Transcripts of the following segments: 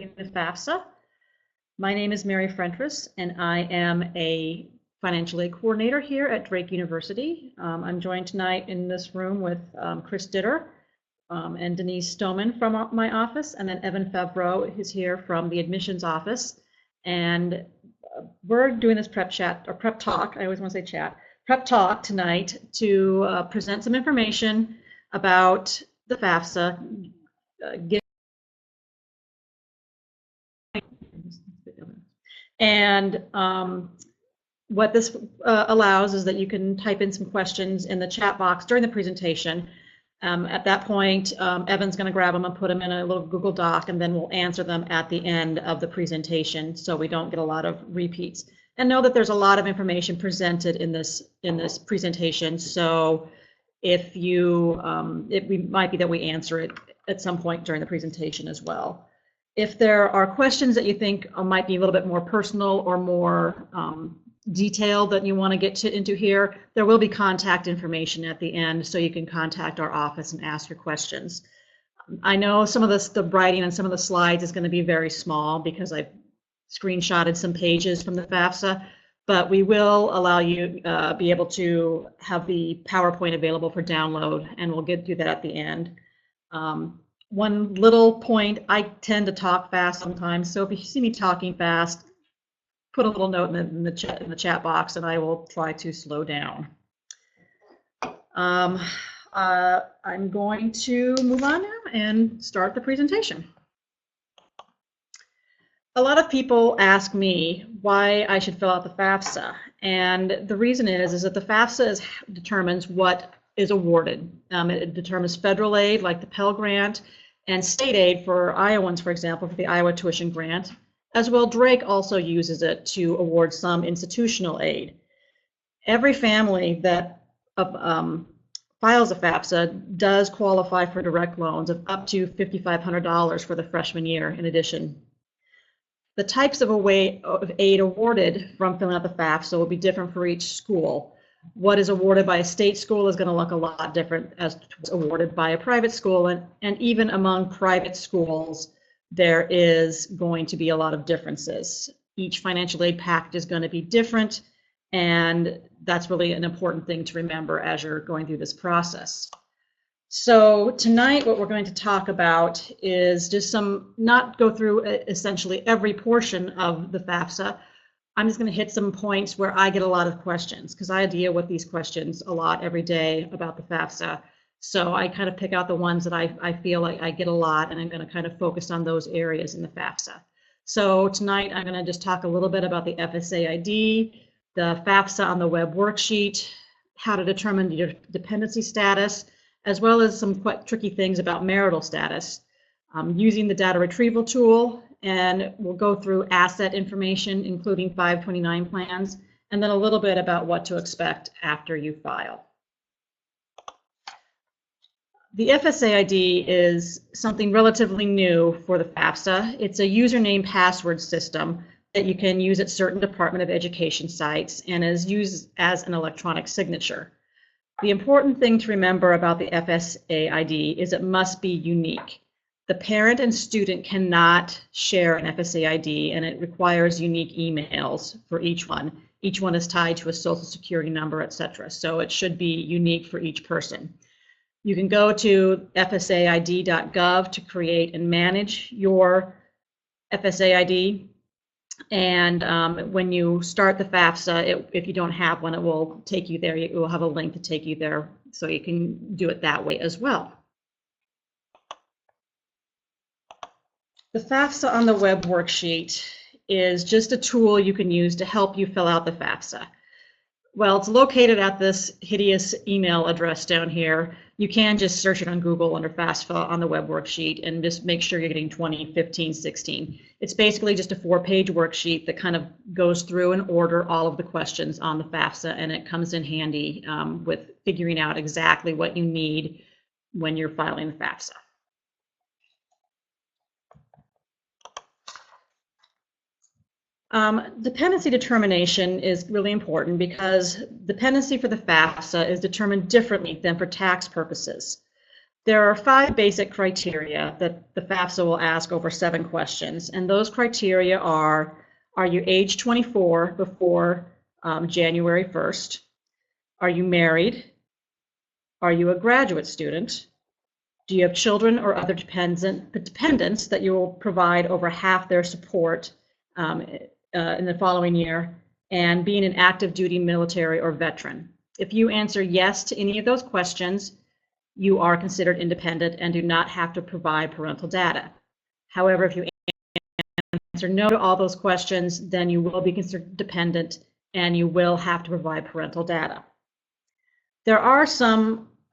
Drafting the FAFSA. My name is Mary Frentress, and I am a financial aid coordinator here at Drake University. I'm joined tonight in this room with Chris Ditter and Denise Stoneman from my office, and then Evan Favreau is here from the admissions office. And we're doing this prep chat, or prep talk, I always want to say chat, prep talk tonight to present some information about the FAFSA, and what this allows is that you can type in some questions in the chat box during the presentation. At that point, Evan's going to grab them and put them in a little Google Doc, and then we'll answer them at the end of the presentation so we don't get a lot of repeats. And know that there's a lot of information presented in this presentation, so if you, it might be that we answer it at some point during the presentation as well. If there are questions that you think might be a little bit more personal or more detailed that you want to get into here, there will be contact information at the end, so you can contact our office and ask your questions. I know some of the writing on some of the slides is going to be very small because I've screenshotted some pages from the FAFSA, but we will allow you be able to have the PowerPoint available for download, and we'll get to that at the end. One little point, I tend to talk fast sometimes, so if you see me talking fast, put a little note in the chat box, and I will try to slow down. I'm going to move on now and start the presentation. A lot of people ask me why I should fill out the FAFSA, and the reason is that the FAFSA determines what is awarded. It determines federal aid, like the Pell Grant, and state aid for Iowans, for example, for the Iowa Tuition Grant. As well, Drake also uses it to award some institutional aid. Every family that files a FAFSA does qualify for direct loans of up to $5,500 for the freshman year in addition. The types of aid awarded from filling out the FAFSA will be different for each school. What is awarded by a state school is going to look a lot different as what's awarded by a private school, and even among private schools, there is going to be a lot of differences. Each financial aid package is going to be different, and that's really an important thing to remember as you're going through this process. So tonight what we're going to talk about is just not go through essentially every portion of the FAFSA. I'm just going to hit some points where I get a lot of questions, because I deal with these questions a lot every day about the FAFSA. So I kind of pick out the ones that I feel like I get a lot, and I'm going to kind of focus on those areas in the FAFSA. So tonight I'm going to just talk a little bit about the FSA ID, the FAFSA on the web worksheet, how to determine your dependency status, as well as some quite tricky things about marital status, using the data retrieval tool, and we'll go through asset information, including 529 plans, and then a little bit about what to expect after you file. The FSA ID is something relatively new for the FAFSA. It's a username password system that you can use at certain Department of Education sites and is used as an electronic signature. The important thing to remember about the FSA ID is it must be unique. The parent and student cannot share an FSA ID, and it requires unique emails for each one. Each one is tied to a social security number, etc. So it should be unique for each person. You can go to fsaid.gov to create and manage your FSA ID. And when you start the FAFSA, if you don't have one, it will take you there. It will have a link to take you there, so you can do it that way as well. The FAFSA on the web worksheet is just a tool you can use to help you fill out the FAFSA. Well, it's located at this hideous email address down here. You can just search it on Google under FAFSA on the web worksheet and just make sure you're getting 2015, 16. It's basically just a 4-page worksheet that kind of goes through and order all of the questions on the FAFSA, and it comes in handy with figuring out exactly what you need when you're filing the FAFSA. Dependency determination is really important because dependency for the FAFSA is determined differently than for tax purposes. There are 5 basic criteria that the FAFSA will ask over 7 questions, and those criteria are you age 24 before January 1st? Are you married? Are you a graduate student? Do you have children or other dependents that you will provide over half their support in the following year? And being an active duty military or veteran. If you answer yes to any of those questions, you are considered independent and do not have to provide parental data. However, if you answer no to all those questions, then you will be considered dependent and you will have to provide parental data. There are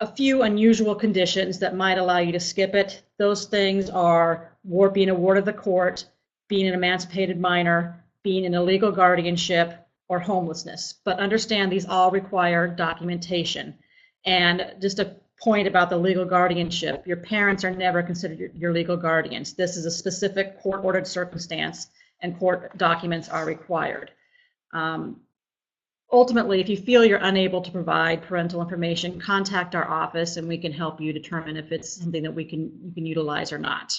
a few unusual conditions that might allow you to skip it. Those things are being a ward of the court, being an emancipated minor, being in a legal guardianship, or homelessness. But understand these all require documentation. And just a point about the legal guardianship, your parents are never considered your legal guardians. This is a specific court-ordered circumstance, and court documents are required. Ultimately, if you feel you're unable to provide parental information, contact our office and we can help you determine if it's something that you can utilize or not.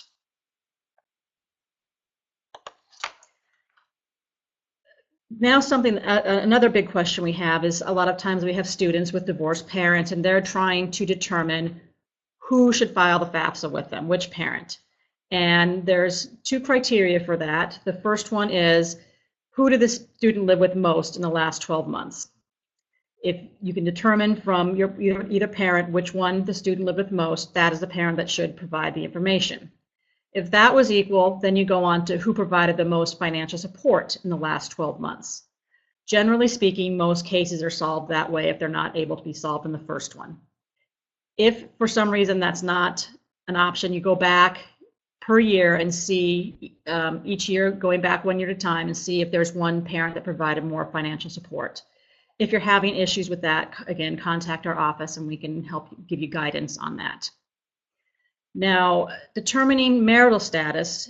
Now another big question we have is a lot of times we have students with divorced parents and they're trying to determine who should file the FAFSA with them, which parent. And there's 2 criteria for that. The first one is, who did the student live with most in the last 12 months? If you can determine from either parent which one the student lived with most, that is the parent that should provide the information. If that was equal, then you go on to who provided the most financial support in the last 12 months. Generally speaking, most cases are solved that way if they're not able to be solved in the first one. If for some reason that's not an option, you go back per year and see each year, going back 1 year at a time, and see if there's one parent that provided more financial support. If you're having issues with that, again, contact our office and we can help give you guidance on that. Now, determining marital status,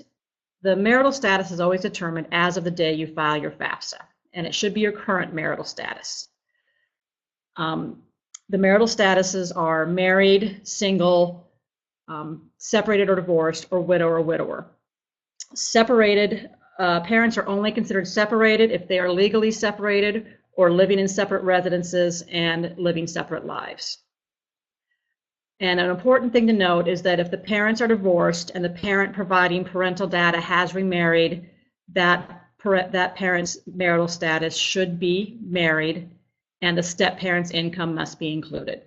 the marital status is always determined as of the day you file your FAFSA, and it should be your current marital status. The marital statuses are married, single, separated or divorced, or widow or widower. Separated, parents are only considered separated if they are legally separated or living in separate residences and living separate lives. And an important thing to note is that if the parents are divorced and the parent providing parental data has remarried, that parent's marital status should be married and the step-parent's income must be included.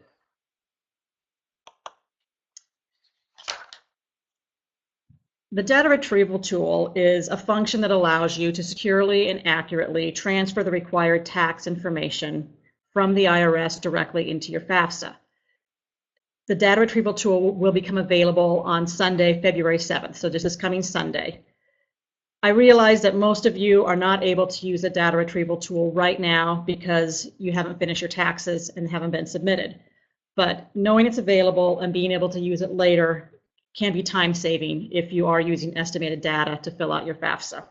The data retrieval tool is a function that allows you to securely and accurately transfer the required tax information from the IRS directly into your FAFSA. The data retrieval tool will become available on Sunday, February 7th, so just this coming Sunday. I realize that most of you are not able to use the data retrieval tool right now because you haven't finished your taxes and haven't been submitted. But knowing it's available and being able to use it later can be time-saving if you are using estimated data to fill out your FAFSA.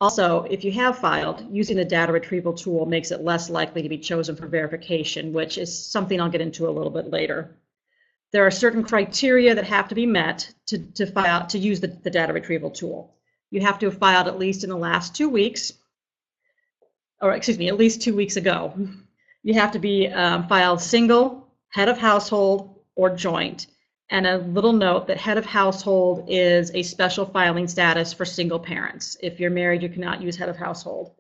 Also, if you have filed, using the data retrieval tool makes it less likely to be chosen for verification, which is something I'll get into a little bit later. There are certain criteria that have to be met to use the data retrieval tool. You have to have filed at least in the last 2 weeks, or excuse me, at least 2 weeks ago. You have to be filed single, head of household, or joint. And a little note that head of household is a special filing status for single parents. If you're married, you cannot use head of household.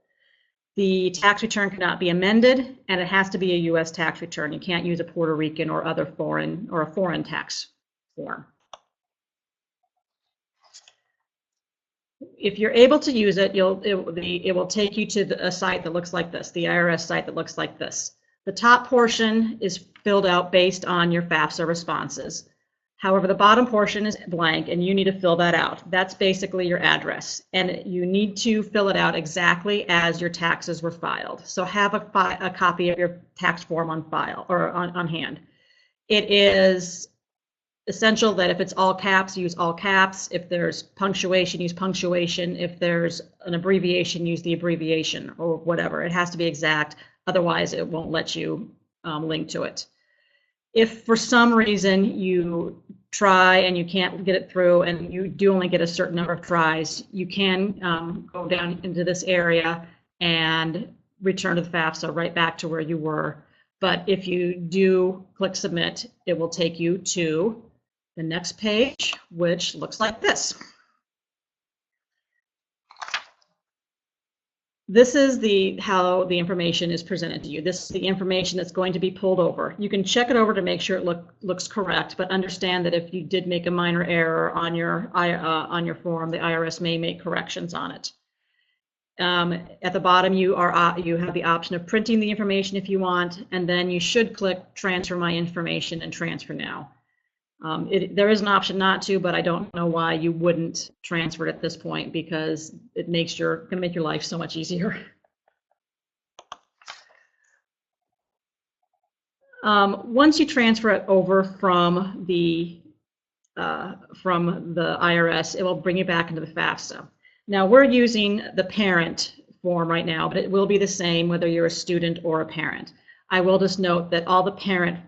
The tax return cannot be amended, and it has to be a U.S. tax return. You can't use a Puerto Rican or other foreign tax form. If you're able to use it, it will take you to a site that looks like this, the IRS site that looks like this. The top portion is filled out based on your FAFSA responses. However, the bottom portion is blank and you need to fill that out. That's basically your address, and you need to fill it out exactly as your taxes were filed. So have a copy of your tax form on file or on hand. It is essential that if it's all caps, use all caps. If there's punctuation, use punctuation. If there's an abbreviation, use the abbreviation or whatever. It has to be exact, otherwise it won't let you link to it. If for some reason you try and you can't get it through and you do only get a certain number of tries, you can go down into this area and return to the FAFSA right back to where you were. But if you do click submit, it will take you to the next page, which looks like this. This is how the information is presented to you. This is the information that's going to be pulled over. You can check it over to make sure it looks correct, but understand that if you did make a minor error on your form, the IRS may make corrections on it. At the bottom, you have the option of printing the information if you want, and then you should click Transfer My Information and Transfer Now. There is an option not to, but I don't know why you wouldn't transfer it at this point, because it makes going to make your life so much easier. Once you transfer it over from the IRS, it will bring you back into the FAFSA. Now we're using the parent form right now, but it will be the same whether you're a student or a parent. I will just note that all the parent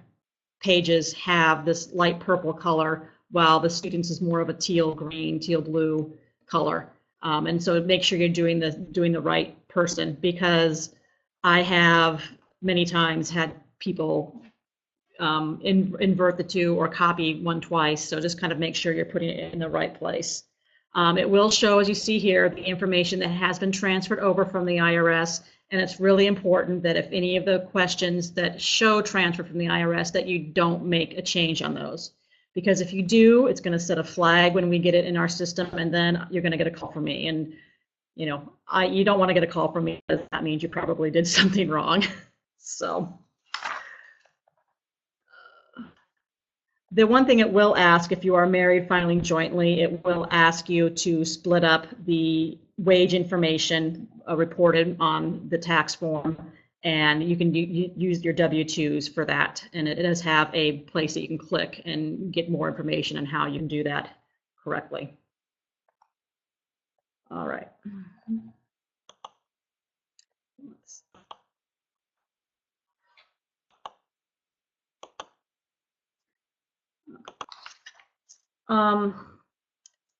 pages have this light purple color, while the students is more of a teal green, teal blue color. And so make sure you're doing the right person, because I have many times had people invert the two or copy one twice. So just kind of make sure you're putting it in the right place. It will show, as you see here, the information that has been transferred over from the IRS. And it's really important that if any of the questions that show transfer from the IRS, that you don't make a change on those. Because if you do, it's going to set a flag when we get it in our system, and then you're going to get a call from me. And you don't want to get a call from me, because that means you probably did something wrong. So the one thing it will ask, if you are married filing jointly, it will ask you to split up the wage information reported on the tax form, and you can use your W-2s for that. And it does have a place that you can click and get more information on how you can do that correctly. All right.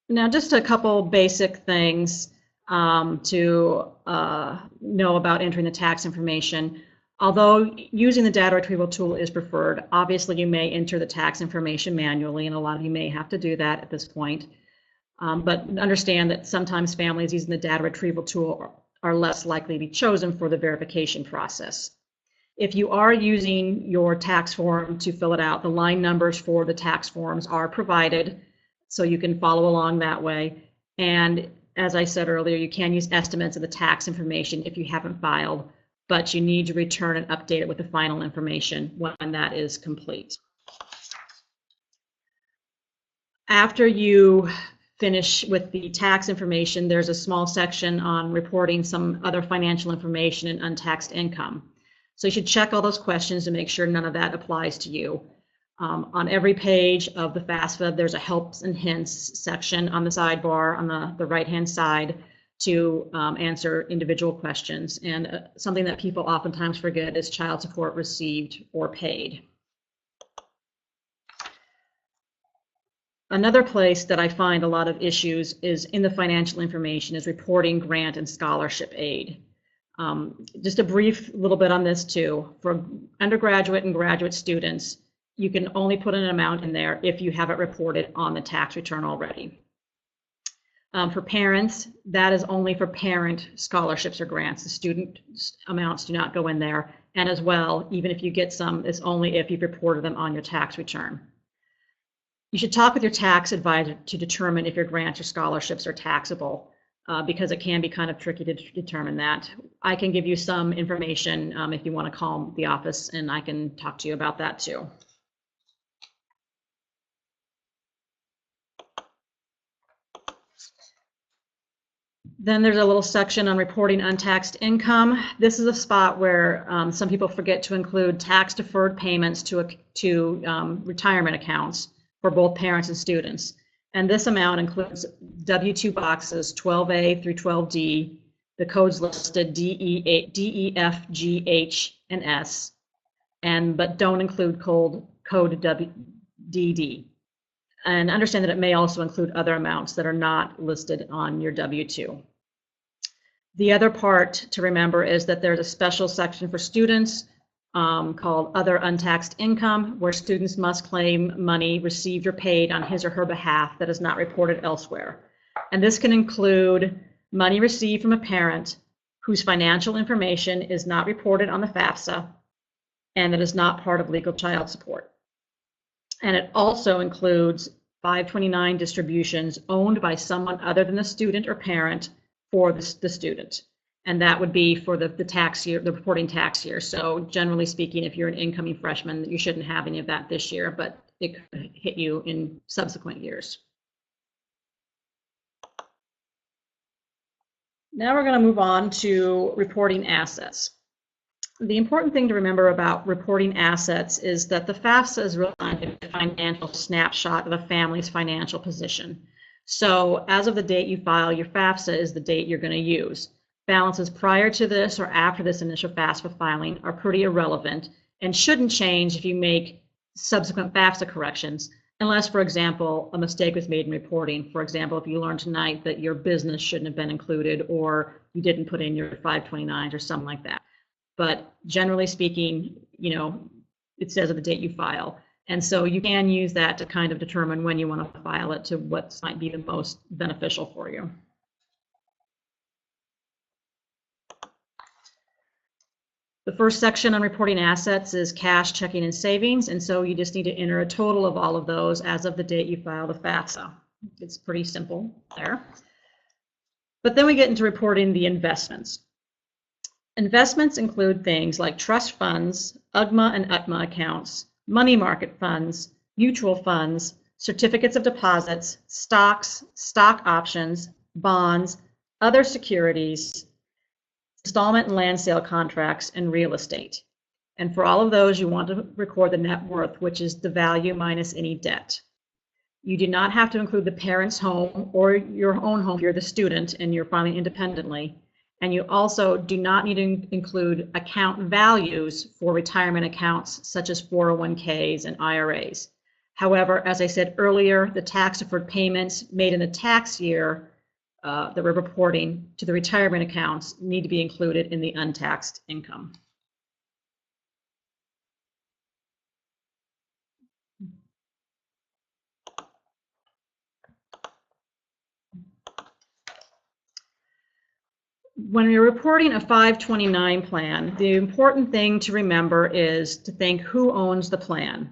Now, just a couple basic things to know about entering the tax information. Although using the data retrieval tool is preferred, obviously you may enter the tax information manually, and a lot of you may have to do that at this point. But understand that sometimes families using the data retrieval tool are less likely to be chosen for the verification process. If you are using your tax form to fill it out, the line numbers for the tax forms are provided, so you can follow along that way. And as I said earlier, you can use estimates of the tax information if you haven't filed, but you need to return and update it with the final information when that is complete. After you finish with the tax information, there's a small section on reporting some other financial information and untaxed income. So you should check all those questions to make sure none of that applies to you. On every page of the FAFSA, there's a helps and hints section on the sidebar on the right-hand side to answer individual questions. And something that people oftentimes forget is child support received or paid. Another place that I find a lot of issues is in the financial information is reporting grant and scholarship aid. Just a brief little bit on this too. For undergraduate and graduate students, you can only put an amount in there if you have it reported on the tax return already. For parents, that is only for parent scholarships or grants. The student amounts do not go in there. And as well, even if you get some, it's only if you've reported them on your tax return. You should talk with your tax advisor to determine if your grants or scholarships are taxable, because it can be kind of tricky to determine that. I can give you some information if you want to call the office, and I can talk to you about that too. Then there's a little section on reporting untaxed income. This is a spot where some people forget to include tax deferred payments to retirement accounts for both parents and students. And this amount includes W-2 boxes 12A through 12D, the codes listed D, E, F, G, H, and S, but don't include code code DD. And understand that it may also include other amounts that are not listed on your W-2. The other part to remember is that there's a special section for students called Other Untaxed Income, where students must claim money received or paid on his or her behalf that is not reported elsewhere. And this can include money received from a parent whose financial information is not reported on the FAFSA and that is not part of legal child support. And it also includes 529 distributions owned by someone other than the student or parent for the student. And that would be for the tax year, the reporting tax year. So generally speaking, if you're an incoming freshman, you shouldn't have any of that this year, but it could hit you in subsequent years. Now we're going to move on to reporting assets. The important thing to remember about reporting assets is that the FAFSA is really a financial snapshot of a family's financial position. So as of the date you file your FAFSA is the date you're going to use. Balances prior to this or after this initial FAFSA filing are pretty irrelevant and shouldn't change if you make subsequent FAFSA corrections, unless, for example, a mistake was made in reporting. For example, if you learned tonight that your business shouldn't have been included or you didn't put in your 529s or something like that. But generally speaking, you know, it says at the date you file. And so you can use that to kind of determine when you want to file it to what might be the most beneficial for you. The first section on reporting assets is cash, checking, and savings. And so you just need to enter a total of all of those as of the date you file the FAFSA. It's pretty simple there. But then we get into reporting the investments. Investments include things like trust funds, UGMA and UTMA accounts, money market funds, mutual funds, certificates of deposits, stocks, stock options, bonds, other securities, installment and land sale contracts, and real estate. And for all of those, you want to record the net worth, which is the value minus any debt. You do not have to include the parent's home or your own home if you're the student and you're filing independently. And you also do not need to include account values for retirement accounts such as 401ks and IRAs. However, as I said earlier, the tax deferred payments made in the tax year that we're reporting to the retirement accounts need to be included in the untaxed income. When you're reporting a 529 plan, the important thing to remember is to think who owns the plan.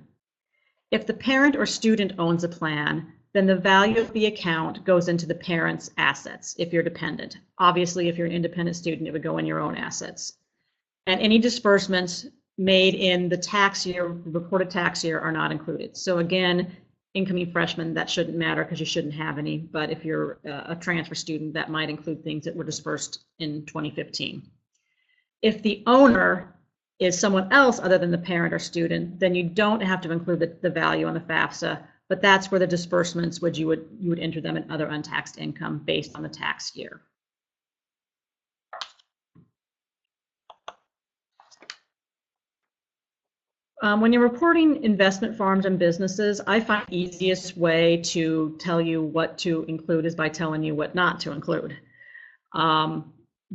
If the parent or student owns a plan, then the value of the account goes into the parent's assets if you're dependent. Obviously, if you're an independent student, it would go in your own assets. And any disbursements made in the tax year, reported tax year, are not included. So again, incoming freshmen, that shouldn't matter because you shouldn't have any. But if you're a transfer student, that might include things that were dispersed in 2015. If the owner is someone else other than the parent or student, then you don't have to include the value on the FAFSA, but that's where the disbursements you would enter them in other untaxed income based on the tax year. When you're reporting investment farms and businesses, I find the easiest way to tell you what to include is by telling you what not to include.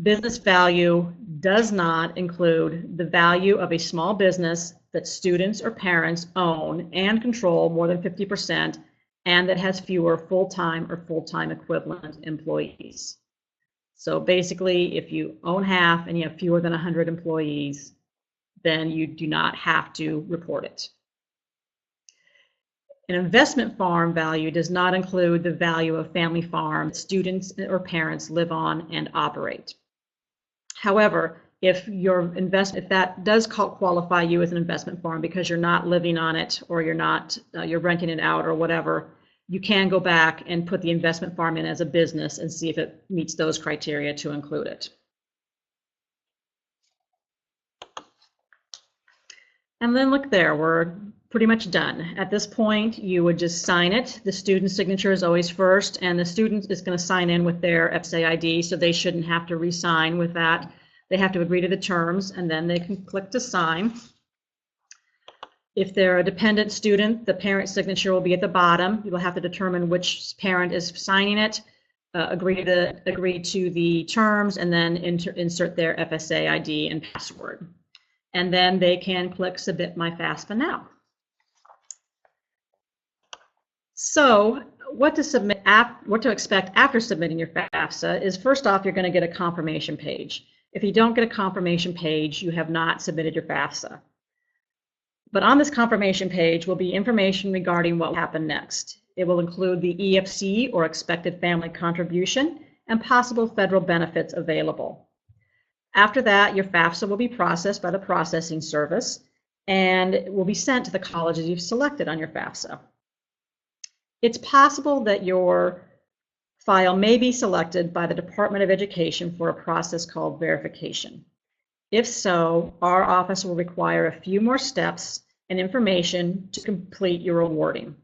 Business value does not include the value of a small business that students or parents own and control more than 50% and that has fewer full-time or full-time equivalent employees. So basically, if you own half and you have fewer than 100 employees, then you do not have to report it. An investment farm value does not include the value of family farm that students or parents live on and operate. However, if your if that does qualify you as an investment farm because you're not living on it or you're renting it out or whatever, you can go back and put the investment farm in as a business and see if it meets those criteria to include it. And then look there, we're pretty much done. At this point, you would just sign it. The student's signature is always first, and the student is going to sign in with their FSA ID, so they shouldn't have to re-sign with that. They have to agree to the terms, and then they can click to sign. If they're a dependent student, the parent signature will be at the bottom. You will have to determine which parent is signing it, agree to the terms, and then insert their FSA ID and password. And then they can click Submit My FAFSA Now. So what to expect after submitting your FAFSA is, first off, you're going to get a confirmation page. If you don't get a confirmation page, you have not submitted your FAFSA. But on this confirmation page will be information regarding what will happen next. It will include the EFC, or expected family contribution, and possible federal benefits available. After that, your FAFSA will be processed by the processing service, and it will be sent to the colleges you've selected on your FAFSA. It's possible that your file may be selected by the Department of Education for a process called verification. If so, our office will require a few more steps and information to complete your awarding.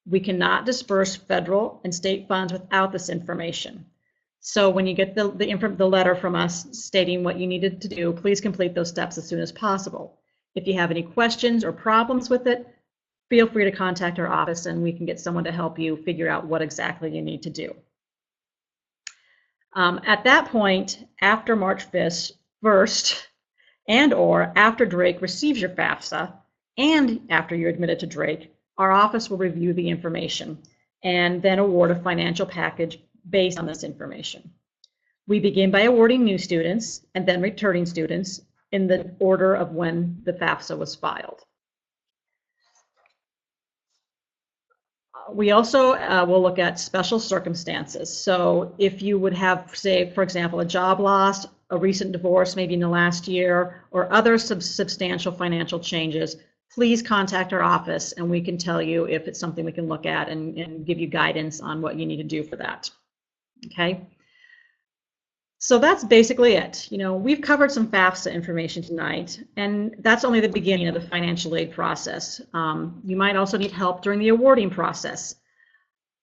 We cannot disperse federal and state funds without this information. So when you get the letter from us stating what you needed to do, please complete those steps as soon as possible. If you have any questions or problems with it, feel free to contact our office and we can get someone to help you figure out what exactly you need to do. At that point, after March 1st, and or after Drake receives your FAFSA, and after you're admitted to Drake, our office will review the information and then award a financial package based on this information. We begin by awarding new students and then returning students in the order of when the FAFSA was filed. We also will look at special circumstances. So if you would have, say, for example, a job loss, a recent divorce maybe in the last year, or other substantial financial changes, please contact our office and we can tell you if it's something we can look at and give you guidance on what you need to do for that. Okay? So that's basically it. You know, we've covered some FAFSA information tonight, and that's only the beginning of the financial aid process. You might also need help during the awarding process.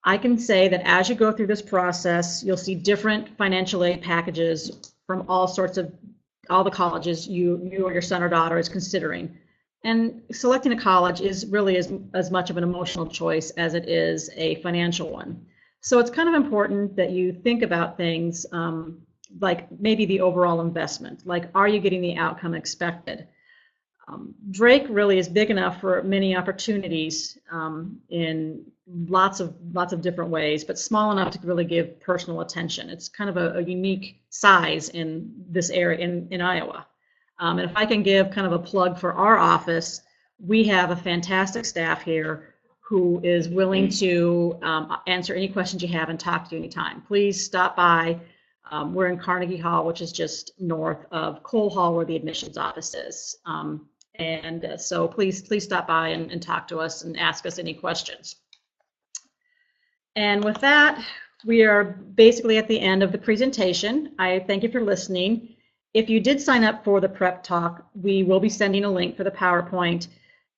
I can say that as you go through this process, you'll see different financial aid packages from all the colleges you or your son or daughter is considering. And selecting a college is really as much of an emotional choice as it is a financial one. So it's kind of important that you think about things like maybe the overall investment, like are you getting the outcome expected? Drake really is big enough for many opportunities in lots of different ways, but small enough to really give personal attention. It's kind of a unique size in this area in Iowa. And if I can give kind of a plug for our office, we have a fantastic staff here who is willing to answer any questions you have and talk to you anytime. Please stop by. We're in Carnegie Hall, which is just north of Cole Hall, where the admissions office is. So please stop by and talk to us and ask us any questions. And with that, we are basically at the end of the presentation. I thank you for listening. If you did sign up for the PrepTalk, we will be sending a link for the PowerPoint.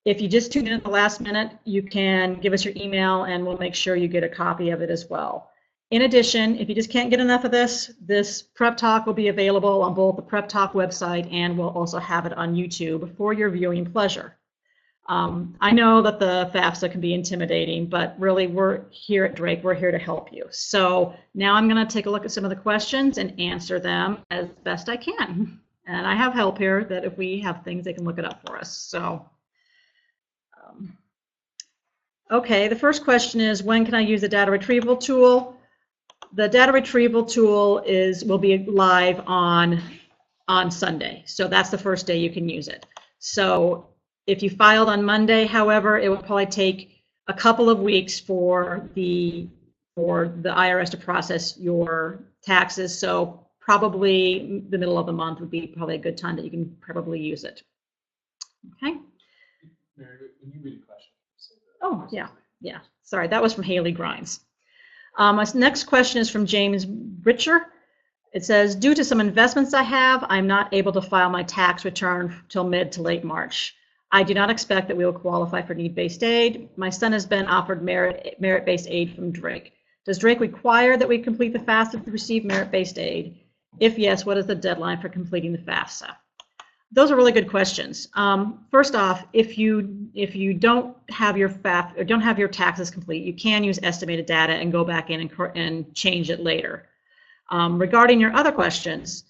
If you just tuned in at the last minute, you can give us your email and we'll make sure you get a copy of it as well. In addition, if you just can't get enough of this PrepTalk will be available on both the PrepTalk website and we'll also have it on YouTube for your viewing pleasure. I know that the FAFSA can be intimidating, but really we're here at Drake, we're here to help you. So now I'm going to take a look at some of the questions and answer them as best I can. And I have help here that if we have things, they can look it up for us. So, okay, the first question is, when can I use the data retrieval tool? The data retrieval tool will be live on Sunday. So that's the first day you can use it. So if you filed on Monday, however, it will probably take a couple of weeks for the IRS to process your taxes. So probably the middle of the month would be probably a good time that you can probably use it. Okay. Mary, can you read a question? Oh, yeah. Sorry, that was from Haley Grimes. My next question is from James Richer. It says, due to some investments I have, I'm not able to file my tax return till mid to late March. I do not expect that we will qualify for need-based aid. My son has been offered merit-based aid from Drake. Does Drake require that we complete the FAFSA to receive merit-based aid? If yes, what is the deadline for completing the FAFSA? Those are really good questions. First off, if you don't have your FAF or don't have your taxes complete, you can use estimated data and go back in and change it later. Regarding your other questions,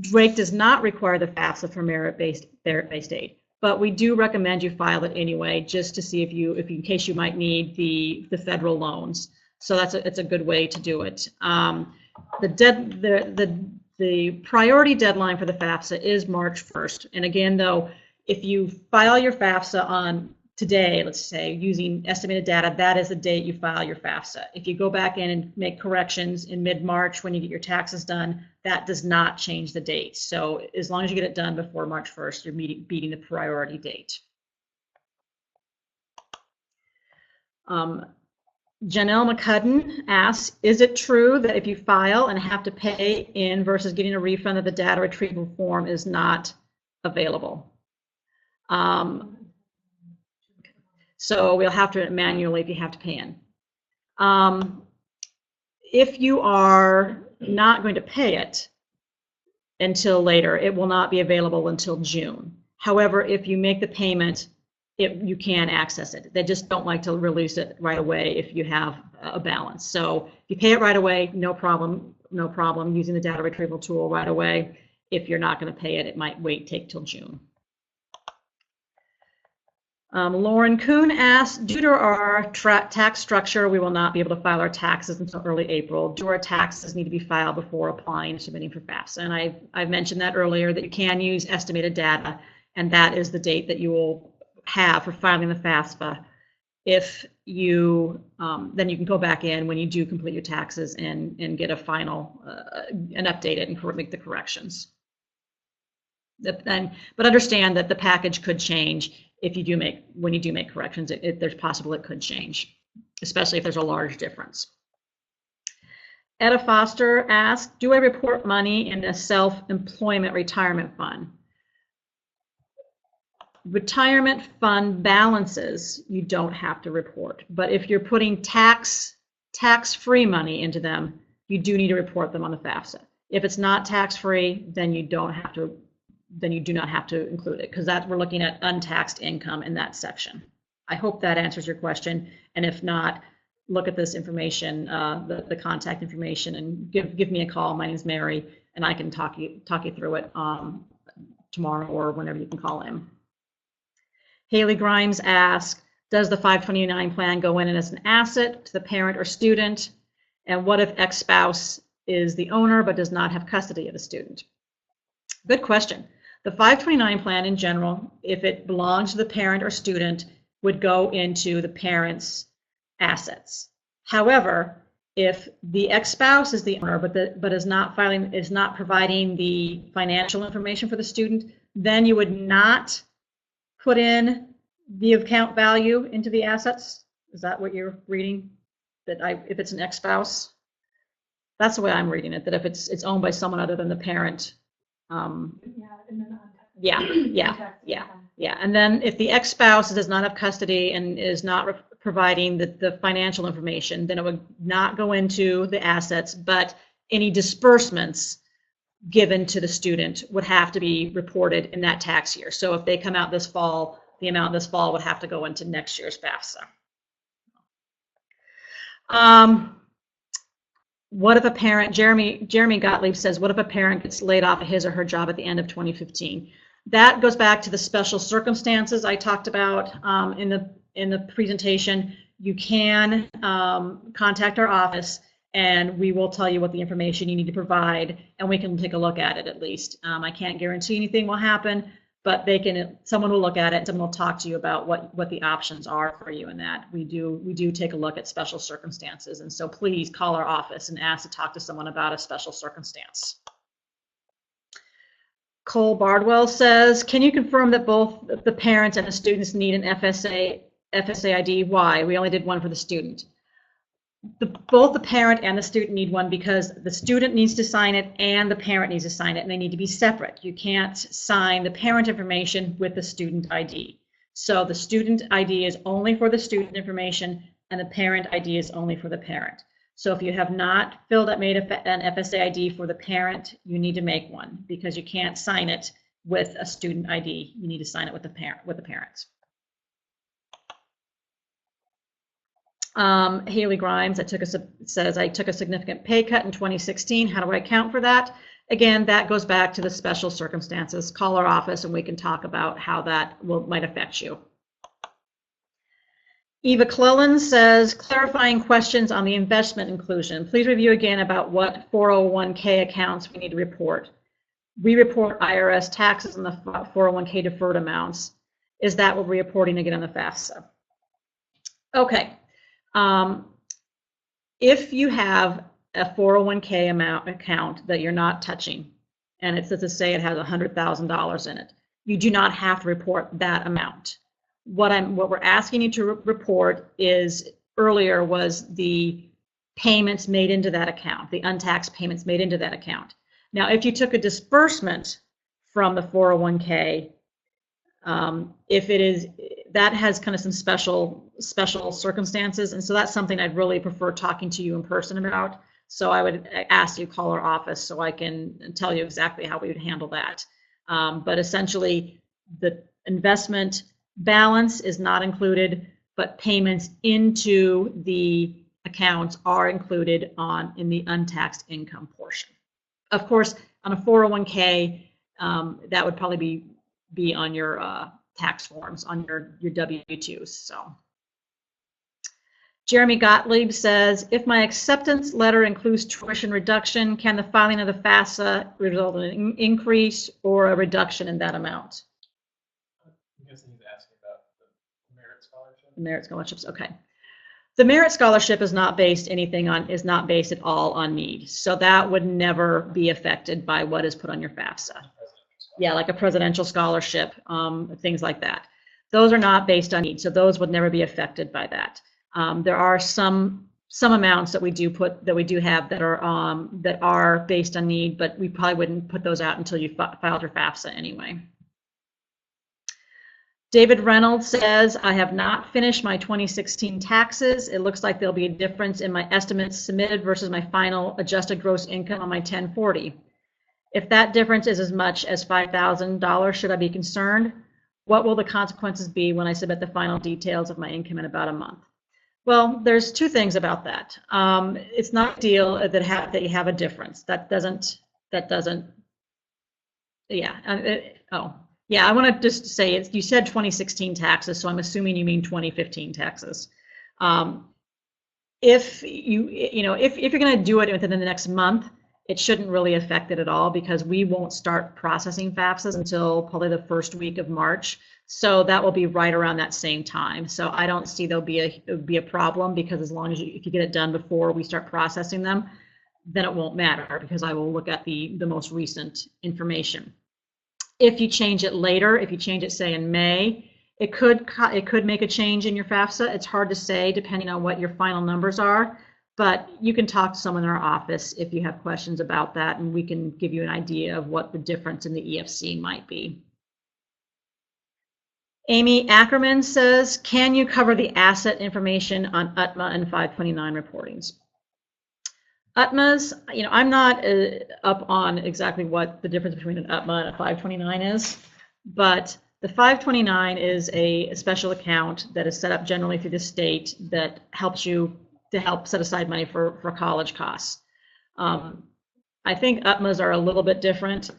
Drake does not require the FAFSA for merit-based aid, but we do recommend you file it anyway, just to see if in case you might need the federal loans. So it's a good way to do it. The priority deadline for the FAFSA is March 1st. And again, though, if you file your FAFSA on today, let's say, using estimated data, that is the date you file your FAFSA. If you go back in and make corrections in mid-March when you get your taxes done, that does not change the date. So as long as you get it done before March 1st, you're beating the priority date. Janelle McCudden asks, is it true that if you file and have to pay in versus getting a refund, that the data retrieval form is not available? So we'll have to manually if you have to pay in. If you are not going to pay it until later, it will not be available until June. However, if you make the payment, you can access it. They just don't like to release it right away if you have a balance. So if you pay it right away, no problem using the data retrieval tool right away. If you're not going to pay it, it might take till June. Lauren Kuhn asks, due to our tax structure, we will not be able to file our taxes until early April. Do our taxes need to be filed before applying and submitting for FAFSA? And I've mentioned that earlier, that you can use estimated data, and that is the date that you will have for filing the FAFSA. If you then you can go back in when you do complete your taxes and get a final and update it and make the corrections. But understand that the package could change if you do when you do make corrections. There's possible it could change, especially if there's a large difference. Etta Foster asks, do I report money in a self-employment retirement fund? Retirement fund balances you don't have to report, but if you're putting tax-free money into them, you do need to report them on the FAFSA. If it's not tax-free, then you do not have to include it, because we're looking at untaxed income in that section. I hope that answers your question, and if not, look at this information, the contact information, and give me a call. My name is Mary, and I can talk you through it tomorrow or whenever you can call in. Haley Grimes asks, does the 529 plan go in as an asset to the parent or student? And what if ex-spouse is the owner but does not have custody of the student? Good question. The 529 plan in general, if it belongs to the parent or student, would go into the parent's assets. However, if the ex-spouse is the owner but is not providing the financial information for the student, then you would not put in the account value into the assets. Is that what you're reading? If it's an ex-spouse? That's the way I'm reading it, that if it's owned by someone other than the parent. Yeah. And then if the ex-spouse does not have custody and is not providing the financial information, then it would not go into the assets, but any disbursements given to the student would have to be reported in that tax year. So if they come out this fall, the amount this fall would have to go into next year's FAFSA. What if a parent, Jeremy Gottlieb says, what if a parent gets laid off of his or her job at the end of 2015? That goes back to the special circumstances I talked about in the presentation. You can contact our office, and we will tell you what the information you need to provide, and we can take a look at it at least. I can't guarantee anything will happen, but someone will look at it and someone will talk to you about what the options are for you in that. We do take a look at special circumstances, and so please call our office and ask to talk to someone about a special circumstance. Cole Bardwell says, can you confirm that both the parents and the students need an FSA ID? Why? We only did one for the student. Both the parent and the student need one because the student needs to sign it and the parent needs to sign it, and they need to be separate. You can't sign the parent information with the student ID. So the student ID is only for the student information, and the parent ID is only for the parent. So if you have not made an FSA ID for the parent, you need to make one because you can't sign it with a student ID. You need to sign it with the parents. Haley Grimes says, I took a significant pay cut in 2016. How do I account for that? Again, that goes back to the special circumstances. Call our office and we can talk about how that might affect you. Eva Clellan says, clarifying questions on the investment inclusion. Please review again about what 401k accounts we need to report. We report IRS taxes on the 401k deferred amounts. Is that what we're reporting again on the FAFSA? Okay. If you have a 401k account that you're not touching, and it says to say it has $100,000 in it, you do not have to report that amount. What we're asking you to report is, earlier was the payments made into that account, the untaxed payments made into that account. Now, if you took a disbursement from the 401k, if it is, that has kind of some special circumstances, and so that's something I'd really prefer talking to you in person about. So I would ask you to call our office so I can tell you exactly how we would handle that. But essentially, the investment balance is not included, but payments into the accounts are included in the untaxed income portion. Of course, on a 401k, that would probably be on your tax forms, on your W-2s. So Jeremy Gottlieb says, if my acceptance letter includes tuition reduction, can the filing of the FAFSA result in an increase or a reduction in that amount? I'm guessing he's asking about the merit scholarship. Merit scholarships, okay. The merit scholarship is not based at all on need, so that would never be affected by what is put on your FAFSA. Yeah, like a presidential scholarship, things like that. Those are not based on need, so those would never be affected by that. There are some amounts that we do have that are based on need, but we probably wouldn't put those out until you filed your FAFSA anyway. David Reynolds says, I have not finished my 2016 taxes. It looks like there'll be a difference in my estimates submitted versus my final adjusted gross income on my 1040. If that difference is as much as $5,000, should I be concerned? What will the consequences be when I submit the final details of my income in about a month? Well, there's two things about that. It's not a deal that you have a difference. That doesn't, yeah. Yeah, I want to just say, you said 2016 taxes, so I'm assuming you mean 2015 taxes. If you're going to do it within the next month, it shouldn't really affect it at all, because we won't start processing FAFSAs until probably the first week of March. So that will be right around that same time. So I don't see there'll be a problem, because as long as if you get it done before we start processing them, then it won't matter, because I will look at the most recent information. If you change it later, if you change it, say, in May, it could make a change in your FAFSA. It's hard to say depending on what your final numbers are, but you can talk to someone in our office if you have questions about that, and we can give you an idea of what the difference in the EFC might be. Amy Ackerman says, can you cover the asset information on UTMA and 529 reportings? UTMAs, I'm not up on exactly what the difference between an UTMA and a 529 is, but the 529 is a special account that is set up generally through the state that helps you to help set aside money for college costs. I think UTMAs are a little bit different,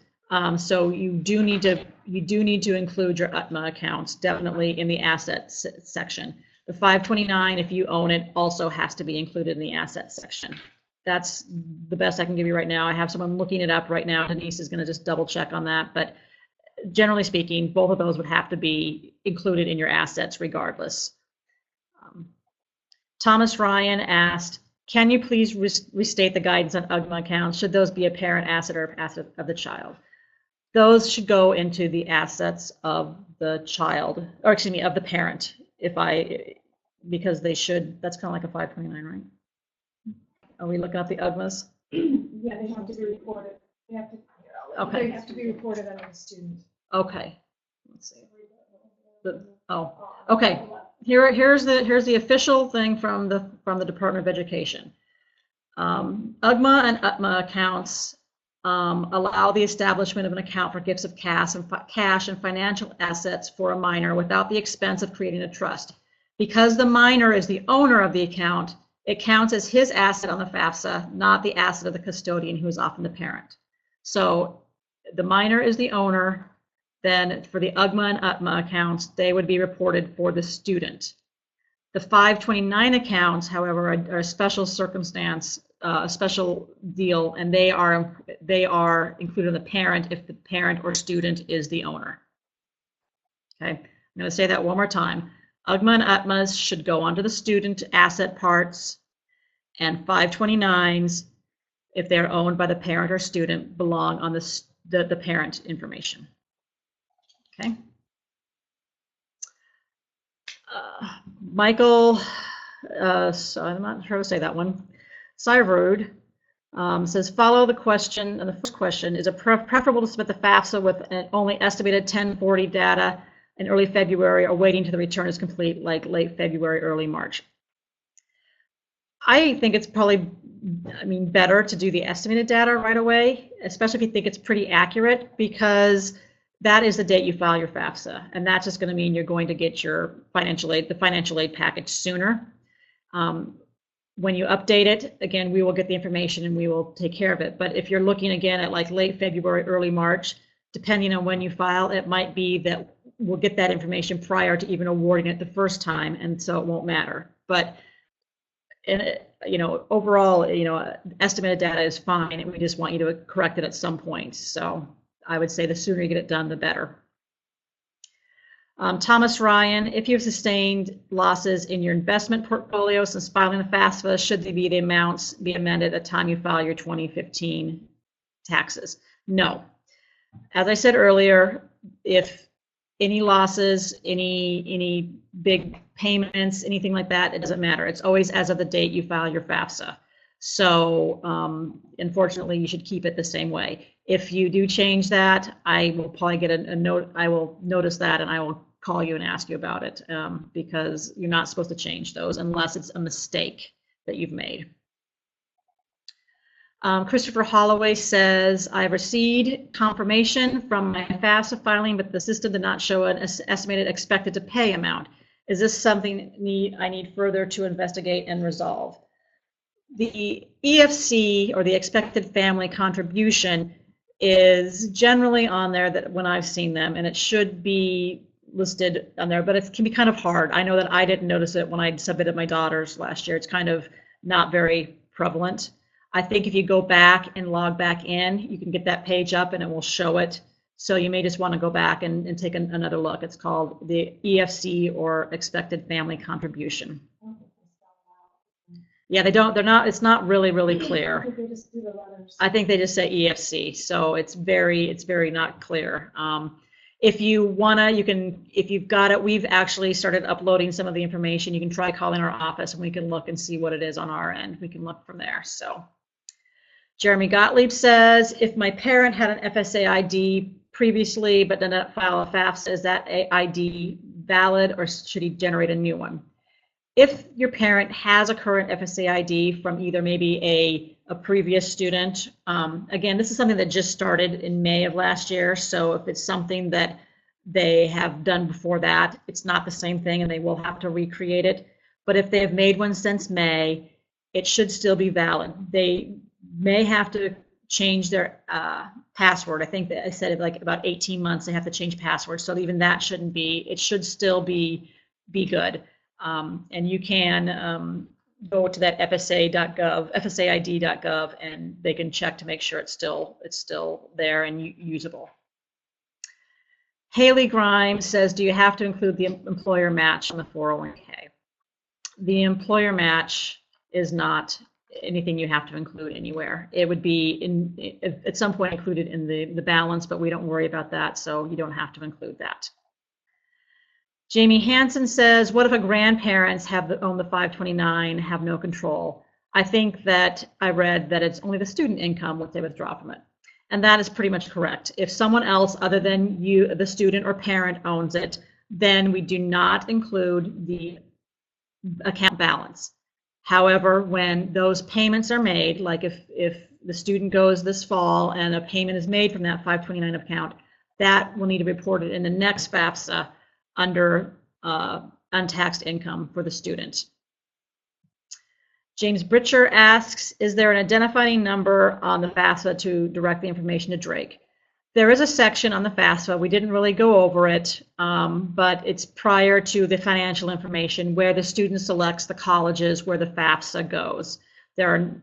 so you do need to include your UTMA accounts definitely in the assets section. The 529, if you own it, also has to be included in the assets section. That's the best I can give you right now. I have someone looking it up right now. Denise is going to just double check on that, but generally speaking, both of those would have to be included in your assets regardless. Thomas Ryan asked, can you please restate the guidance on UGMA accounts? Should those be a parent asset or asset of the child? Those should go into the assets of the child, or excuse me, of the parent, because they should. That's kind of like a 529, right? Are we looking at the UGMAs? Yeah, they have to be reported. They have to be reported on the student. Okay. Let's see. Okay. Here's the official thing from the Department of Education. UGMA and UTMA accounts allow the establishment of an account for gifts of cash and financial assets for a minor without the expense of creating a trust. Because the minor is the owner of the account, it counts as his asset on the FAFSA, not the asset of the custodian, who is often the parent. So the minor is the owner. Then for the UGMA and UTMA accounts, they would be reported for the student. The 529 accounts, however, are a special circumstance, a special deal, and they are included in the parent if the parent or student is the owner. Okay, I'm going to say that one more time. UGMA and UTMAs should go onto the student asset parts, and 529s, if they're owned by the parent or student, belong on the parent information. Okay. Michael, so I'm not sure how to say that one. Cyrud says, follow the question, and the first question, is it preferable to submit the FAFSA with only estimated 1040 data in early February, or waiting till the return is complete, like late February, early March? I think it's probably, better to do the estimated data right away, especially if you think it's pretty accurate, because that is the date you file your FAFSA, and that's just going to mean you're going to get your financial aid package sooner. When you update it, again, we will get the information and we will take care of it. But if you're looking again at like late February, early March, depending on when you file, it might be that we'll get that information prior to even awarding it the first time, and so it won't matter. But overall, estimated data is fine, and we just want you to correct it at some point. So I would say the sooner you get it done, the better. Thomas Ryan, if you've sustained losses in your investment portfolio since filing the FAFSA, should the amounts be amended at the time you file your 2015 taxes? No. As I said earlier, if any losses, any big payments, anything like that, it doesn't matter. It's always as of the date you file your FAFSA. So unfortunately, you should keep it the same way. If you do change that, I will probably get a note. I will notice that, and I will call you and ask you about it, because you're not supposed to change those unless it's a mistake that you've made. Christopher Holloway says, I received confirmation from my FAFSA filing, but the system did not show an estimated expected to pay amount. Is this something I need further to investigate and resolve? The EFC, or the expected family contribution, is generally on there that when I've seen them, and it should be listed on there, but it can be kind of hard. I know that I didn't notice it when I submitted my daughter's last year. It's kind of not very prevalent. I think if you go back and log back in, you can get that page up and it will show it. So you may just want to go back and take another look. It's called the EFC, or expected family contribution. Yeah, they're not, it's not really clear. They just do the letters. I think they just say EFC, so it's very not clear. If you wanna, you can, if you've got it, we've actually started uploading some of the information. You can try calling our office and we can look and see what it is on our end. We can look from there. So Jeremy Gottlieb says, if my parent had an FSA ID previously but did not file a FAFSA, is that ID valid, or should he generate a new one? If your parent has a current FSA ID from either maybe a previous student, again, this is something that just started in May of last year, so if it's something that they have done before that, it's not the same thing and they will have to recreate it. But if they have made one since May, it should still be valid. They may have to change their password. I think that I said like about 18 months they have to change passwords, so even that shouldn't be, it should still be good. And you can go to that FSA.gov, FSAID.gov, and they can check to make sure it's still there and usable. Haley Grimes says, do you have to include the employer match on the 401k? The employer match is not anything you have to include anywhere. It would be at some point included in the balance, but we don't worry about that, so you don't have to include that. Jamie Hansen says, what if a grandparents own the 529, have no control? I think that I read that it's only the student income what they withdraw from it. And that is pretty much correct. If someone else other than you, the student or parent, owns it, then we do not include the account balance. However, when those payments are made, like if the student goes this fall and a payment is made from that 529 account, that will need to be reported in the next FAFSA under untaxed income for the student. James Britcher asks, is there an identifying number on the FAFSA to direct the information to Drake? There is a section on the FAFSA. We didn't really go over it, but it's prior to the financial information where the student selects the colleges where the FAFSA goes. And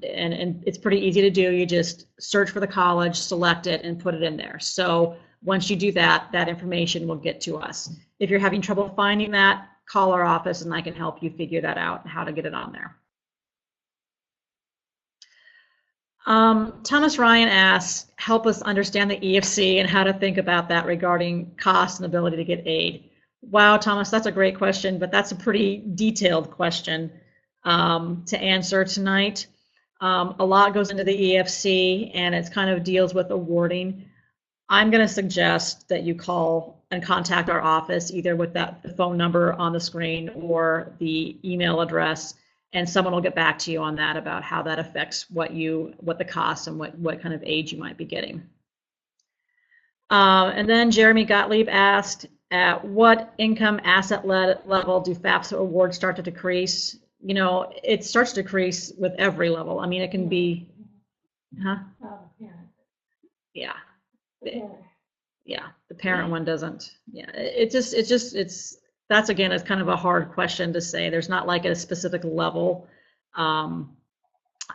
it's pretty easy to do. You just search for the college, select it, and put it in there. So once you do that, that information will get to us. If you're having trouble finding that, call our office and I can help you figure that out and how to get it on there. Thomas Ryan asks, help us understand the EFC and how to think about that regarding cost and ability to get aid. Wow, Thomas, that's a great question, but that's a pretty detailed question to answer tonight. A lot goes into the EFC and it kind of deals with awarding. I'm going to suggest that you call and contact our office either with the phone number on the screen or the email address, and someone will get back to you on that about how that affects what the cost and what kind of aid you might be getting. And then Jeremy Gottlieb asked, at what income asset level do FAFSA awards start to decrease? You know, it starts to decrease with every level. I mean, it can be, yeah. Yeah, the parent one doesn't. Yeah, that's again, it's kind of a hard question to say. There's not like a specific level,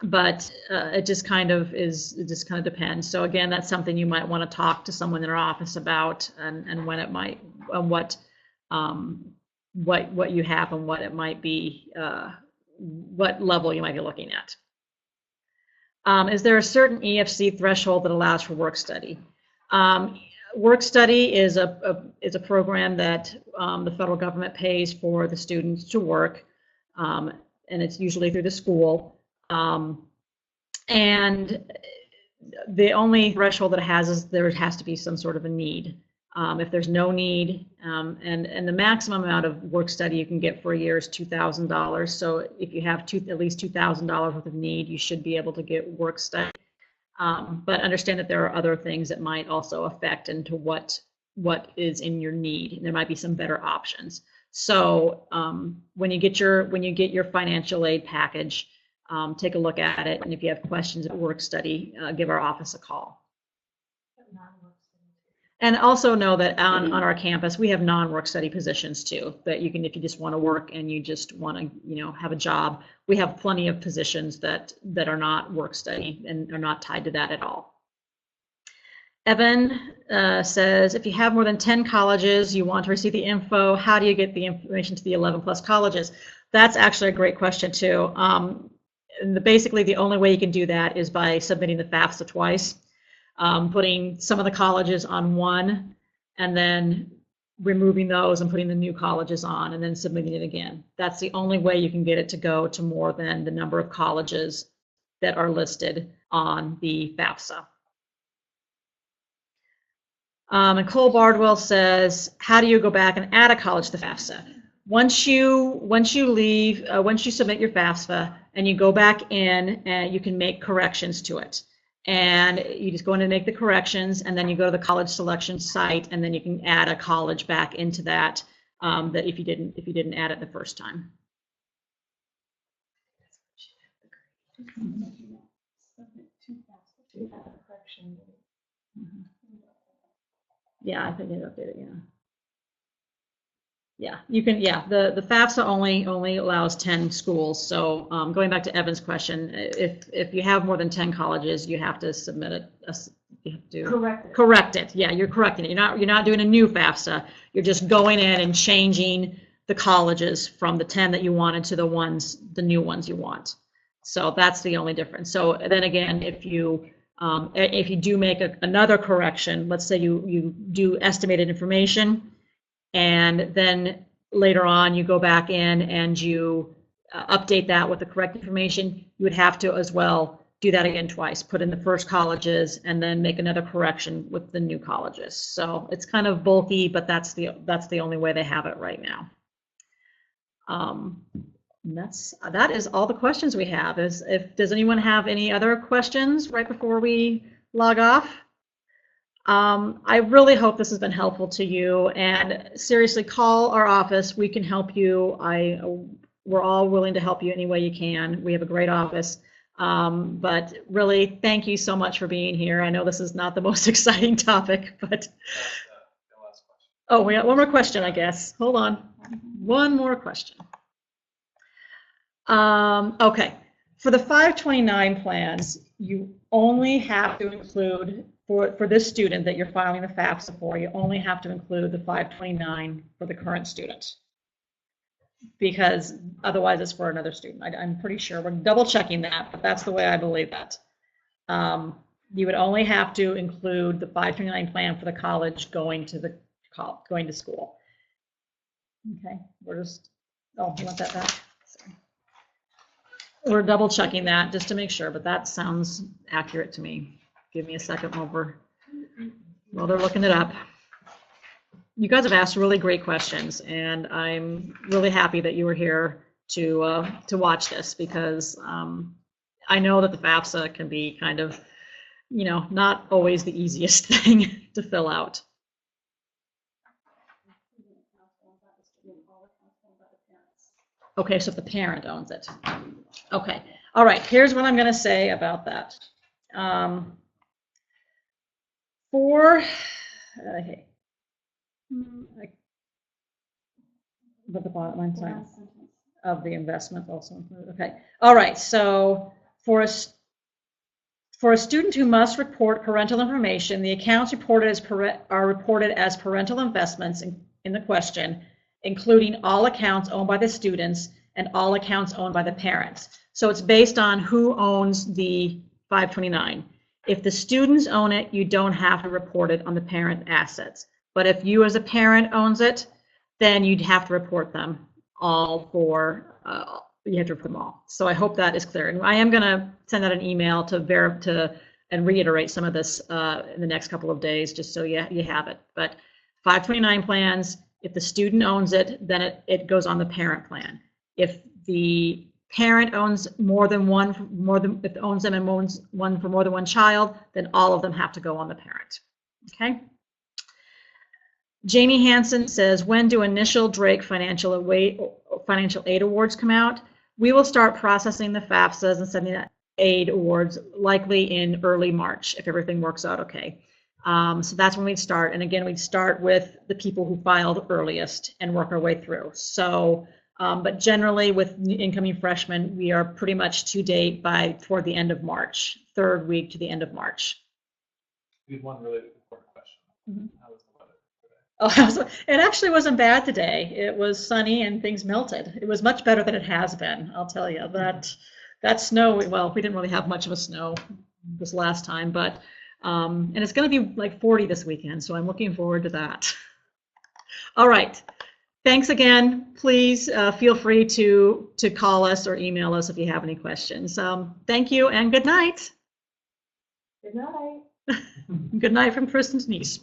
but it just kind of depends. So again, that's something you might want to talk to someone in our office about, and when it might, what you have and what it might be, what level you might be looking at. Is there a certain EFC threshold that allows for work study? Work study is a program that the federal government pays for the students to work, and it's usually through the school. And the only threshold that it has is there has to be some sort of a need. If there's no need, and the maximum amount of work study you can get for a year is $2,000. So if you have at least $2,000 worth of need, you should be able to get work study. But understand that there are other things that might also affect into what is in your need. There might be some better options. So when you get your financial aid package, take a look at it, and if you have questions at work study, give our office a call. And also know that on our campus we have non-work study positions too, that you can, if you just want to work and you just want to have a job, we have plenty of positions that are not work study and are not tied to that at all. Evan says, if you have more than 10 colleges, you want to receive the info, how do you get the information to the 11 plus colleges? That's actually a great question too. Basically the only way you can do that is by submitting the FAFSA twice. Putting some of the colleges on one and then removing those and putting the new colleges on and then submitting it again. That's the only way you can get it to go to more than the number of colleges that are listed on the FAFSA. And Cole Bardwell says, how do you go back and add a college to the FAFSA? Once you submit your FAFSA and you go back in, and you can make corrections to it. And you just go in and make the corrections, and then you go to the college selection site, and then you can add a college back into that. That if you didn't add it the first time. Yeah, I think it updated. Yeah. Yeah, you can. Yeah, the FAFSA only allows 10 schools. So going back to Evan's question, if you have more than 10 colleges, you have to submit it. You have to correct it. Yeah, you're correcting it. You're not doing a new FAFSA. You're just going in and changing the colleges from the 10 that you wanted to the new ones you want. So that's the only difference. So then again, if you do make another correction, let's say you do estimated information, and then later on you go back in and you update that with the correct information, you would have to as well do that again twice, put in the first colleges and then make another correction with the new colleges. So it's kind of bulky, but that's the only way they have it right now. And that is all the questions we have. Does anyone have any other questions right before we log off? I really hope this has been helpful to you, and seriously, call our office. We can help you. We're all willing to help you any way you can. We have a great office. But really, thank you so much for being here. I know this is not the most exciting topic, but oh, we got one more question, I guess. Hold on. One more question. Okay. For the 529 plans, you only have to include, for this student that you're filing the FAFSA for, you only have to include the 529 for the current student, because otherwise it's for another student. I'm pretty sure. We're double checking that, but that's the way I believe that. You would only have to include the 529 plan for the college going to school. Okay, we're just, oh, you want that back? Sorry. We're double checking that just to make sure, but that sounds accurate to me. Give me a second while they're looking it up. You guys have asked really great questions, and I'm really happy that you were here to watch this, because I know that the FAFSA can be kind of, not always the easiest thing to fill out. Okay, so if the parent owns it. Okay, all right, here's what I'm going to say about that. But the bottom line time of the investment also included. Okay, all right, so for a student who must report parental information, the accounts reported are reported as parental investments in the question, including all accounts owned by the students and all accounts owned by the parents. So it's based on who owns the 529. If the students own it, you don't have to report it on the parent assets. But if you as a parent owns it, then you'd have to report them all you have to report them all. So I hope that is clear. And I am going to send out an email and reiterate some of this in the next couple of days, just so you have it. But 529 plans, if the student owns it, then it goes on the parent plan. If the parent owns if owns them and owns one for more than one child, then all of them have to go on the parent. Okay. Jamie Hansen says, when do initial Drake financial aid awards come out? We will start processing the FAFSAs and sending aid awards likely in early March if everything works out okay. So that's when we'd start. And again, we'd start with the people who filed earliest and work our way through. So, but generally with incoming freshmen, we are pretty much to date toward the end of March, third week to the end of March. We have one really important question. Mm-hmm. How was the weather today? Oh, it actually wasn't bad today. It was sunny and things melted. It was much better than it has been, I'll tell you. That snow, well, we didn't really have much of a snow this last time, but and it's going to be like 40 this weekend, so I'm looking forward to that. All right. Thanks again. Please feel free to call us or email us if you have any questions. Thank you and good night. Good night. Good night from Kristen's niece.